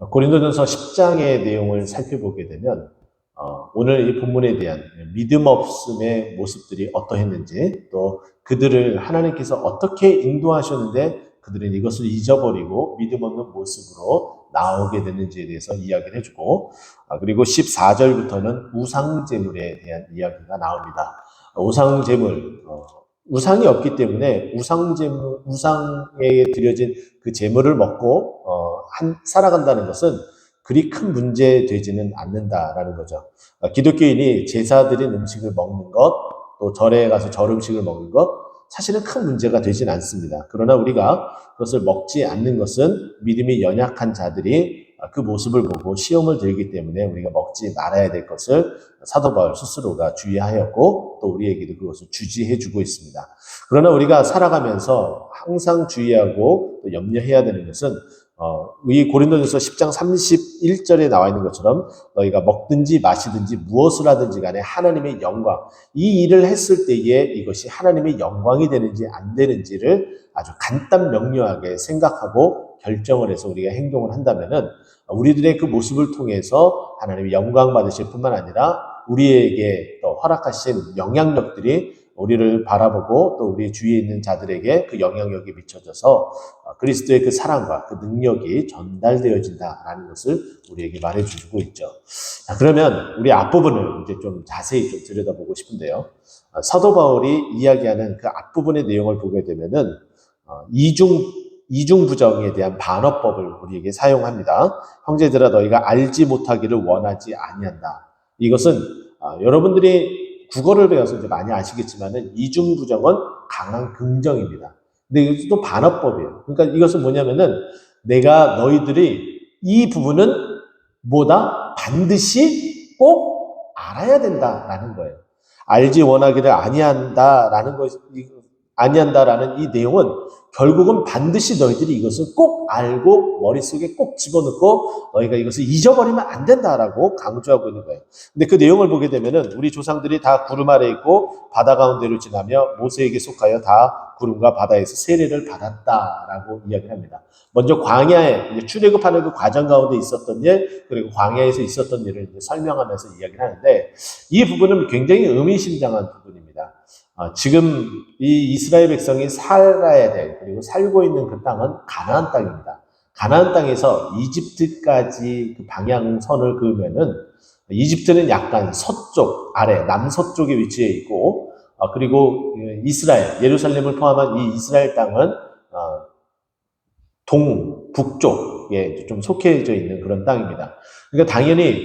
고린도전서 10장의 내용을 살펴보게 되면 오늘 이 본문에 대한 믿음 없음의 모습들이 어떠했는지, 또 그들을 하나님께서 어떻게 인도하셨는데 그들은 이것을 잊어버리고 믿음 없는 모습으로 나오게 됐는지에 대해서 이야기를 해주고, 그리고 14절부터는 우상제물에 대한 이야기가 나옵니다. 우상제물, 우상이 없기 때문에 우상에 드려진 그 제물을 먹고 살아간다는 것은 그리 큰 문제 되지는 않는다라는 거죠. 기독교인이 제사드린 음식을 먹는 것, 또 절에 가서 절 음식을 먹는 것, 사실은 큰 문제가 되진 않습니다. 그러나 우리가 그것을 먹지 않는 것은 믿음이 연약한 자들이 그 모습을 보고 시험을 들기 때문에 우리가 먹지 말아야 될 것을 사도 바울 스스로가 주의하였고, 또 우리에게도 그것을 주지해주고 있습니다. 그러나 우리가 살아가면서 항상 주의하고 또 염려해야 되는 것은 이 고린도전서 10장 31절에 나와 있는 것처럼 너희가 먹든지 마시든지 무엇을 하든지 간에 하나님의 영광, 이 일을 했을 때에 이것이 하나님의 영광이 되는지 안 되는지를 아주 간단 명료하게 생각하고 결정을 해서 우리가 행동을 한다면은 우리들의 그 모습을 통해서 하나님의 영광 받으실 뿐만 아니라 우리에게 또 허락하신 영향력들이 우리를 바라보고 또 우리 주위에 있는 자들에게 그 영향력이 미쳐져서 그리스도의 그 사랑과 그 능력이 전달되어진다라는 것을 우리에게 말해주고 있죠. 자, 그러면 우리 앞부분을 이제 좀 자세히 좀 들여다보고 싶은데요. 사도 바울이 이야기하는 그 앞부분의 내용을 보게 되면은 이중부정에 대한 반어법을 우리에게 사용합니다. 형제들아 너희가 알지 못하기를 원하지 아니한다. 이것은 여러분들이 국어를 배워서 이제 많이 아시겠지만은 이중부정은 강한 긍정입니다. 근데 이것도 반어법이에요. 그러니까 이것은 뭐냐면은 내가 너희들이 이 부분은 뭐다? 반드시 꼭 알아야 된다라는 거예요. 알지 원하기를 아니한다라는 이 내용은 결국은 반드시 너희들이 이것을 꼭 알고 머릿속에 꼭 집어넣고 너희가 이것을 잊어버리면 안 된다라고 강조하고 있는 거예요. 근데 그 내용을 보게 되면은 우리 조상들이 다 구름 아래 있고 바다 가운데로 지나며 모세에게 속하여 다 구름과 바다에서 세례를 받았다라고 이야기를 합니다. 먼저 광야에 출애굽하는 그 과정 가운데 있었던 일, 그리고 광야에서 있었던 일을 설명하면서 이야기를 하는데, 이 부분은 굉장히 의미심장한 부분입니다. 지금 이 이스라엘 백성이 살아야 될, 그리고 살고 있는 그 땅은 가나안 땅입니다. 가나안 땅에서 이집트까지 그 방향선을 그으면은 이집트는 약간 서쪽, 아래, 남서쪽에 위치해 있고, 그리고 이스라엘, 예루살렘을 포함한 이 이스라엘 땅은 북쪽에 좀 속해져 있는 그런 땅입니다. 그러니까 당연히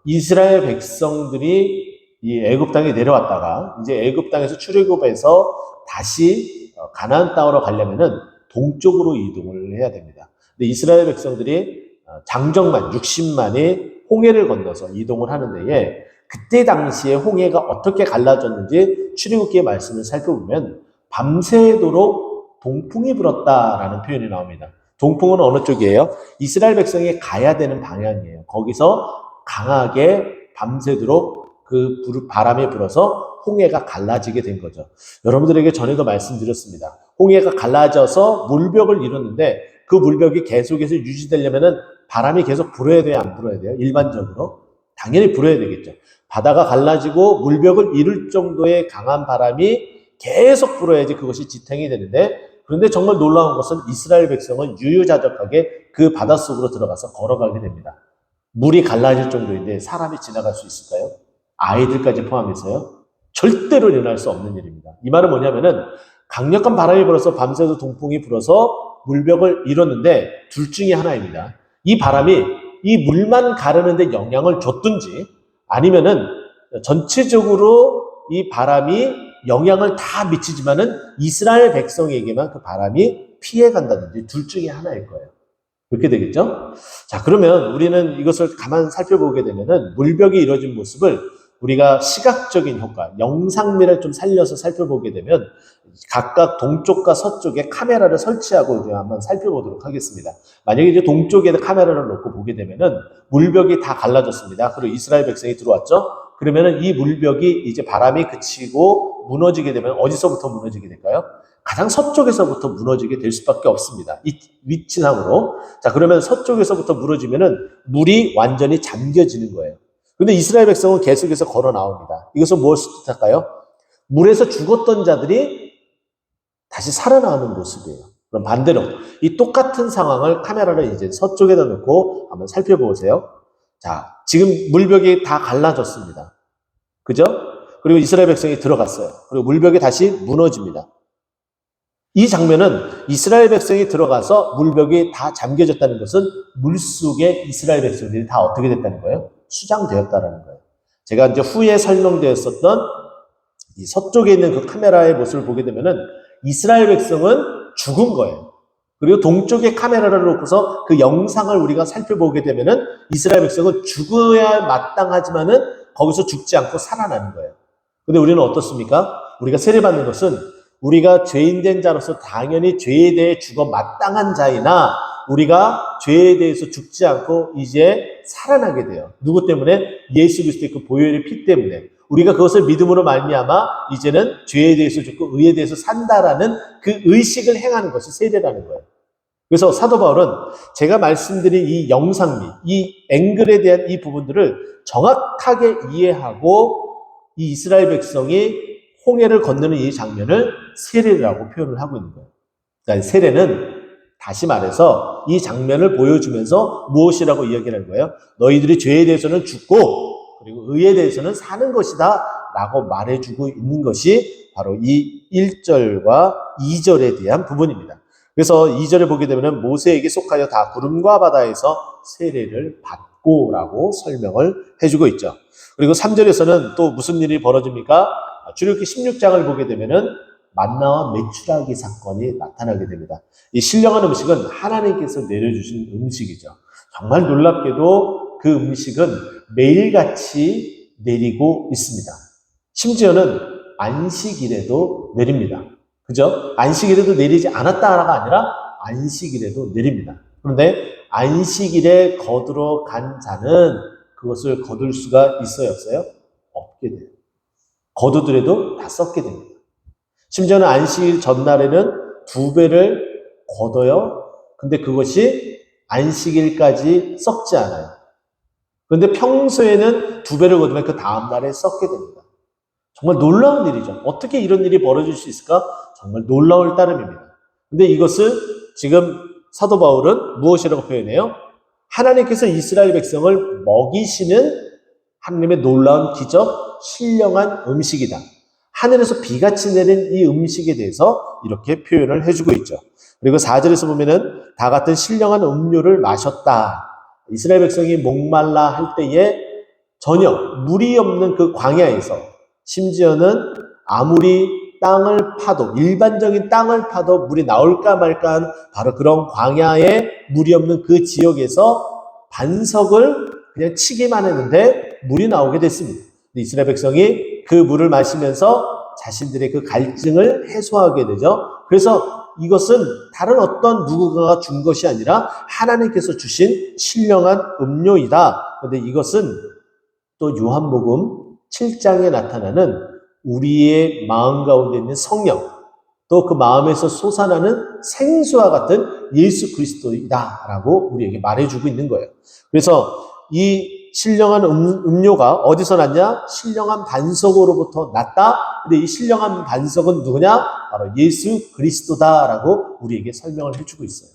이스라엘 백성들이 이 애굽 땅에 내려왔다가 이제 애굽 땅에서 출애굽해서 다시 가나안 땅으로 가려면은 동쪽으로 이동을 해야 됩니다. 근데 이스라엘 백성들이 장정만 60만이 홍해를 건너서 이동을 하는 데에 그때 당시에 홍해가 어떻게 갈라졌는지 출애굽기의 말씀을 살펴보면 밤새도록 동풍이 불었다라는 표현이 나옵니다. 동풍은 어느 쪽이에요? 이스라엘 백성이 가야 되는 방향이에요. 거기서 강하게 밤새도록 그 바람이 불어서 홍해가 갈라지게 된 거죠. 여러분들에게 전에도 말씀드렸습니다. 홍해가 갈라져서 물벽을 이뤘는데 그 물벽이 계속해서 유지되려면은 바람이 계속 불어야 돼요, 안 불어야 돼요? 일반적으로 당연히 불어야 되겠죠. 바다가 갈라지고 물벽을 이룰 정도의 강한 바람이 계속 불어야지 그것이 지탱이 되는데, 그런데 정말 놀라운 것은 이스라엘 백성은 유유자적하게 그 바닷속으로 들어가서 걸어가게 됩니다. 물이 갈라질 정도인데 사람이 지나갈 수 있을까요? 아이들까지 포함해서요? 절대로 일어날 수 없는 일입니다. 이 말은 뭐냐면은 강력한 바람이 불어서 밤새도 동풍이 불어서 물벽을 이뤘는데 둘 중에 하나입니다. 이 바람이 이 물만 가르는데 영향을 줬든지, 아니면은 전체적으로 이 바람이 영향을 다 미치지만은 이스라엘 백성에게만 그 바람이 피해간다든지, 둘 중에 하나일 거예요. 그렇게 되겠죠? 자, 그러면 우리는 이것을 가만 살펴보게 되면은 물벽이 이루어진 모습을 우리가 시각적인 효과, 영상미를 좀 살려서 살펴보게 되면 각각 동쪽과 서쪽에 카메라를 설치하고 이제 한번 살펴보도록 하겠습니다. 만약에 이제 동쪽에 카메라를 놓고 보게 되면은 물벽이 다 갈라졌습니다. 그리고 이스라엘 백성이 들어왔죠? 그러면은 이 물벽이 이제 바람이 그치고 무너지게 되면 어디서부터 무너지게 될까요? 가장 서쪽에서부터 무너지게 될 수밖에 없습니다. 이 위치상으로. 자, 그러면 서쪽에서부터 무너지면은 물이 완전히 잠겨지는 거예요. 근데 이스라엘 백성은 계속해서 걸어 나옵니다. 이것은 무엇을 뜻할까요? 물에서 죽었던 자들이 다시 살아나오는 모습이에요. 그럼 반대로 이 똑같은 상황을 카메라를 이제 서쪽에다 놓고 한번 살펴보세요. 자, 지금 물벽이 다 갈라졌습니다. 그죠? 그리고 이스라엘 백성이 들어갔어요. 그리고 물벽이 다시 무너집니다. 이 장면은 이스라엘 백성이 들어가서 물벽이 다 잠겨졌다는 것은 물속에 이스라엘 백성들이 다 어떻게 됐다는 거예요? 수장되었다는 거예요. 제가 이제 후에 설명되었었던 이 서쪽에 있는 그 카메라의 모습을 보게 되면은 이스라엘 백성은 죽은 거예요. 그리고 동쪽에 카메라를 놓고서 그 영상을 우리가 살펴보게 되면은 이스라엘 백성은 죽어야 마땅하지만은 거기서 죽지 않고 살아나는 거예요. 근데 우리는 어떻습니까? 우리가 세례받는 것은 우리가 죄인된 자로서 당연히 죄에 대해 죽어 마땅한 자이나 우리가 죄에 대해서 죽지 않고 이제 살아나게 돼요. 누구 때문에? 예수 그리스도의 그 보혈의 피 때문에. 우리가 그것을 믿음으로 말미암아 이제는 죄에 대해서 죽고 의에 대해서 산다라는 그 의식을 행하는 것이 세례라는 거예요. 그래서 사도 바울은 제가 말씀드린 이 영상미, 이 앵글에 대한 이 부분들을 정확하게 이해하고 이 이스라엘 백성이 홍해를 건너는 이 장면을 세례라고 표현을 하고 있는 거예요. 그러니까 세례는 다시 말해서 이 장면을 보여주면서 무엇이라고 이야기하는 거예요? 너희들이 죄에 대해서는 죽고 그리고 의에 대해서는 사는 것이다 라고 말해주고 있는 것이 바로 이 1절과 2절에 대한 부분입니다. 그래서 2절에 보게 되면 모세에게 속하여 다 구름과 바다에서 세례를 받고 라고 설명을 해주고 있죠. 그리고 3절에서는 또 무슨 일이 벌어집니까? 출애굽기 16장을 보게 되면은 만나와 메추라기 사건이 나타나게 됩니다. 이 신령한 음식은 하나님께서 내려주신 음식이죠. 정말 놀랍게도 그 음식은 매일같이 내리고 있습니다. 심지어는 안식일에도 내립니다. 그죠? 안식일에도 내리지 않았다가 아니라 안식일에도 내립니다. 그런데 안식일에 거두러 간 자는 그것을 거둘 수가 있어요, 없어요? 없게 돼요. 거두더라도 다 썩게 됩니다. 심지어는 안식일 전날에는 2배를 거둬요. 근데 그것이 안식일까지 썩지 않아요. 그런데 평소에는 2배를 거두면 그 다음날에 썩게 됩니다. 정말 놀라운 일이죠. 어떻게 이런 일이 벌어질 수 있을까? 정말 놀라울 따름입니다. 근데 이것을 지금 사도 바울은 무엇이라고 표현해요? 하나님께서 이스라엘 백성을 먹이시는 하나님의 놀라운 기적, 신령한 음식이다. 하늘에서 비같이 내린 이 음식에 대해서 이렇게 표현을 해주고 있죠. 그리고 4절에서 보면은 다 같은 신령한 음료를 마셨다. 이스라엘 백성이 목말라 할 때에 전혀 물이 없는 그 광야에서 심지어는 아무리 땅을 파도, 일반적인 땅을 파도 물이 나올까 말까 한 바로 그런 광야에 물이 없는 그 지역에서 반석을 그냥 치기만 했는데 물이 나오게 됐습니다. 이스라엘 백성이 그 물을 마시면서 자신들의 그 갈증을 해소하게 되죠. 그래서 이것은 다른 어떤 누군가가 준 것이 아니라 하나님께서 주신 신령한 음료이다. 그런데 이것은 또 요한복음 7장에 나타나는 우리의 마음 가운데 있는 성령, 또 그 마음에서 솟아나는 생수와 같은 예수 그리스도이다라고 우리에게 말해주고 있는 거예요. 그래서 이 신령한 음료가 어디서 났냐? 신령한 반석으로부터 났다. 근데 이 신령한 반석은 누구냐? 바로 예수 그리스도다라고 우리에게 설명을 해주고 있어요.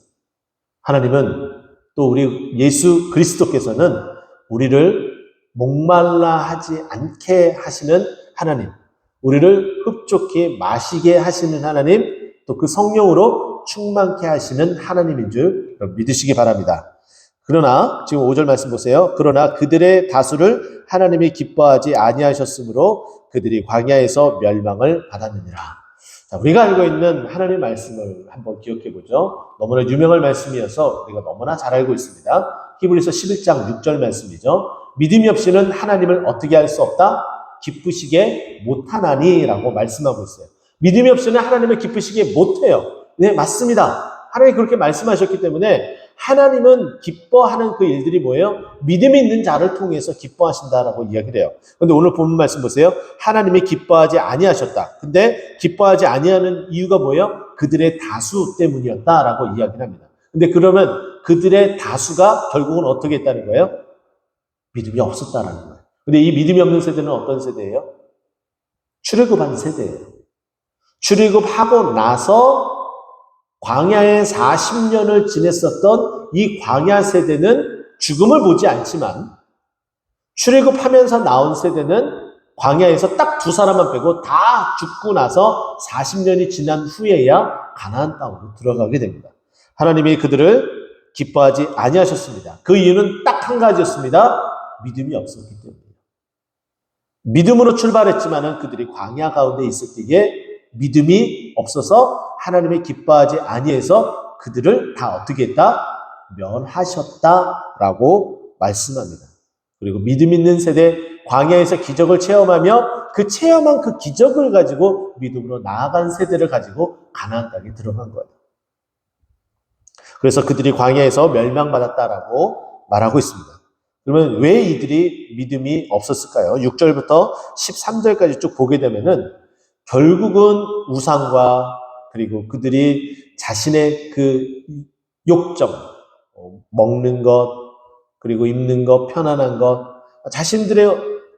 하나님은 또 우리 예수 그리스도께서는 우리를 목말라 하지 않게 하시는 하나님, 우리를 흡족히 마시게 하시는 하나님, 또 그 성령으로 충만케 하시는 하나님인 줄 믿으시기 바랍니다. 그러나 지금 5절 말씀 보세요. 그러나 그들의 다수를 하나님이 기뻐하지 아니하셨으므로 그들이 광야에서 멸망을 받았느니라. 자, 우리가 알고 있는 하나님의 말씀을 한번 기억해 보죠. 너무나 유명한 말씀이어서 우리가 너무나 잘 알고 있습니다. 히브리서 11장 6절 말씀이죠. 믿음이 없이는 하나님을 어떻게 할 수 없다? 기쁘시게 못하나니라고 말씀하고 있어요. 믿음이 없이는 하나님을 기쁘시게 못해요. 네, 맞습니다. 하나님이 그렇게 말씀하셨기 때문에 하나님은 기뻐하는 그 일들이 뭐예요? 믿음이 있는 자를 통해서 기뻐하신다라고 이야기를 해요. 근데 오늘 본문 말씀 보세요. 하나님이 기뻐하지 아니하셨다. 근데 기뻐하지 아니하는 이유가 뭐예요? 그들의 다수 때문이었다라고 이야기를 합니다. 근데 그러면 그들의 다수가 결국은 어떻게 했다는 거예요? 믿음이 없었다라는 거예요. 근데 이 믿음이 없는 세대는 어떤 세대예요? 출애굽한 세대예요. 출애굽하고 나서 광야에 40년을 지냈었던 이 광야 세대는 죽음을 보지 않지만 출애굽하면서 나온 세대는 광야에서 딱 두 사람만 빼고 다 죽고 나서 40년이 지난 후에야 가나안 땅으로 들어가게 됩니다. 하나님이 그들을 기뻐하지 아니하셨습니다. 그 이유는 딱 한 가지였습니다. 믿음이 없었기 때문이에요. 믿음으로 출발했지만은 그들이 광야 가운데 있을 때에 믿음이 없어서 하나님의 기뻐하지 아니해서 그들을 다 어떻게 했다? 멸하셨다라고 말씀합니다. 그리고 믿음 있는 세대 광야에서 기적을 체험하며 그 체험한 그 기적을 가지고 믿음으로 나아간 세대를 가지고 가나안 땅에 들어간 거예요. 그래서 그들이 광야에서 멸망받았다라고 말하고 있습니다. 그러면 왜 이들이 믿음이 없었을까요? 6절부터 13절까지 쭉 보게 되면은 결국은 우상과 그리고 그들이 자신의 그 욕정, 먹는 것, 그리고 입는 것, 편안한 것, 자신들의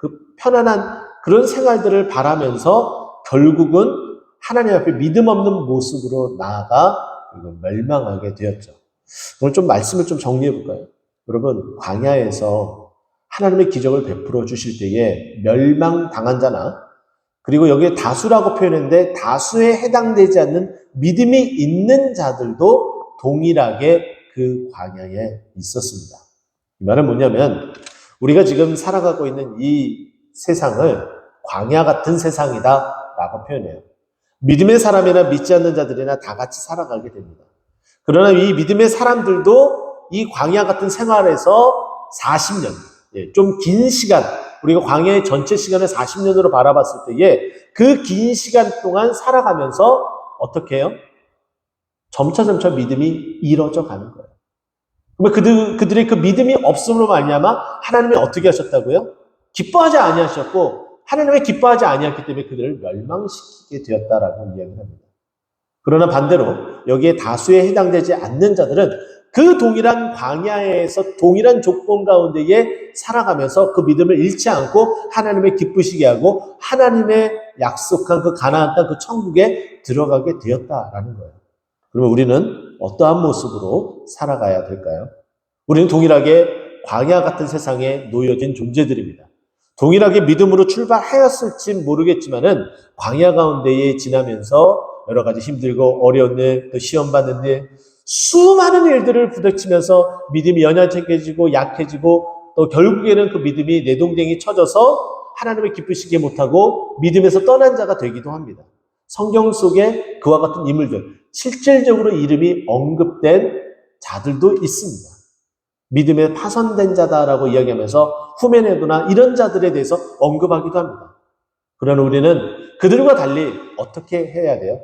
그 편안한 그런 생활들을 바라면서 결국은 하나님 앞에 믿음 없는 모습으로 나아가 멸망하게 되었죠. 오늘 좀 말씀을 좀 정리해 볼까요? 여러분, 광야에서 하나님의 기적을 베풀어 주실 때에 멸망당한 자나 그리고 여기에 다수라고 표현했는데 다수에 해당되지 않는 믿음이 있는 자들도 동일하게 그 광야에 있었습니다. 이 말은 뭐냐면 우리가 지금 살아가고 있는 이 세상을 광야 같은 세상이다라고 표현해요. 믿음의 사람이나 믿지 않는 자들이나 다 같이 살아가게 됩니다. 그러나 이 믿음의 사람들도 이 광야 같은 생활에서 40년, 좀 긴 시간, 우리가 광야의 전체 시간을 40년으로 바라봤을 때에 그 긴 시간 동안 살아가면서 어떻게 해요? 점차 믿음이 이뤄져 가는 거예요. 그러면 그들의 그 믿음이 없음으로 말미암아 하나님이 어떻게 하셨다고요? 기뻐하지 아니하셨고 하나님이 기뻐하지 아니했기 때문에 그들을 멸망시키게 되었다라고 이야기를 합니다. 그러나 반대로 여기에 다수에 해당되지 않는 자들은 그 동일한 광야에서 동일한 조건 가운데에 살아가면서 그 믿음을 잃지 않고 하나님의 기쁘시게 하고 하나님의 약속한 그 가나안 땅 그 천국에 들어가게 되었다라는 거예요. 그러면 우리는 어떠한 모습으로 살아가야 될까요? 우리는 동일하게 광야 같은 세상에 놓여진 존재들입니다. 동일하게 믿음으로 출발하였을지 모르겠지만은 광야 가운데에 지나면서 여러 가지 힘들고 어려운 일, 또 시험 받는 일, 수많은 일들을 부딪히면서 믿음이 연약해지고 약해지고 또 결국에는 그 믿음이 내동댕이 쳐져서 하나님을 기쁘시게 못하고 믿음에서 떠난 자가 되기도 합니다. 성경 속에 그와 같은 인물들, 실질적으로 이름이 언급된 자들도 있습니다. 믿음에 파손된 자다라고 이야기하면서 후메네도나 이런 자들에 대해서 언급하기도 합니다. 그러나 우리는 그들과 달리 어떻게 해야 돼요?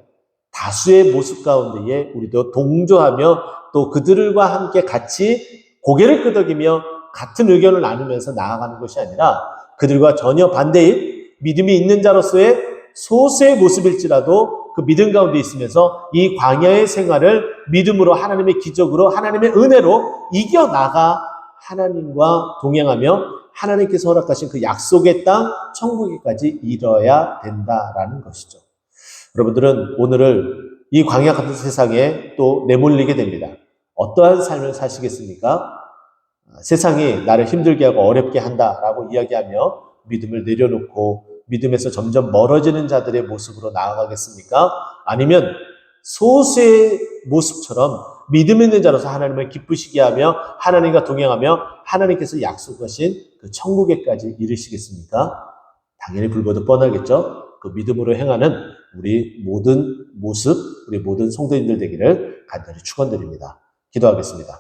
다수의 모습 가운데에 우리도 동조하며 또 그들과 함께 같이 고개를 끄덕이며 같은 의견을 나누면서 나아가는 것이 아니라 그들과 전혀 반대인 믿음이 있는 자로서의 소수의 모습일지라도 그 믿음 가운데 있으면서 이 광야의 생활을 믿음으로 하나님의 기적으로 하나님의 은혜로 이겨나가 하나님과 동행하며 하나님께서 허락하신 그 약속의 땅 천국에까지 이뤄야 된다라는 것이죠. 여러분들은 오늘을 이 광야 같은 세상에 또 내몰리게 됩니다. 어떠한 삶을 사시겠습니까? 세상이 나를 힘들게 하고 어렵게 한다라고 이야기하며 믿음을 내려놓고 믿음에서 점점 멀어지는 자들의 모습으로 나아가겠습니까? 아니면 소수의 모습처럼 믿음 있는 자로서 하나님을 기쁘시게 하며 하나님과 동행하며 하나님께서 약속하신 그 천국에까지 이르시겠습니까? 당연히 불보듯 뻔하겠죠? 그 믿음으로 행하는 우리 모든 모습, 우리 모든 성도님들 되기를 간절히 축원드립니다. 기도하겠습니다.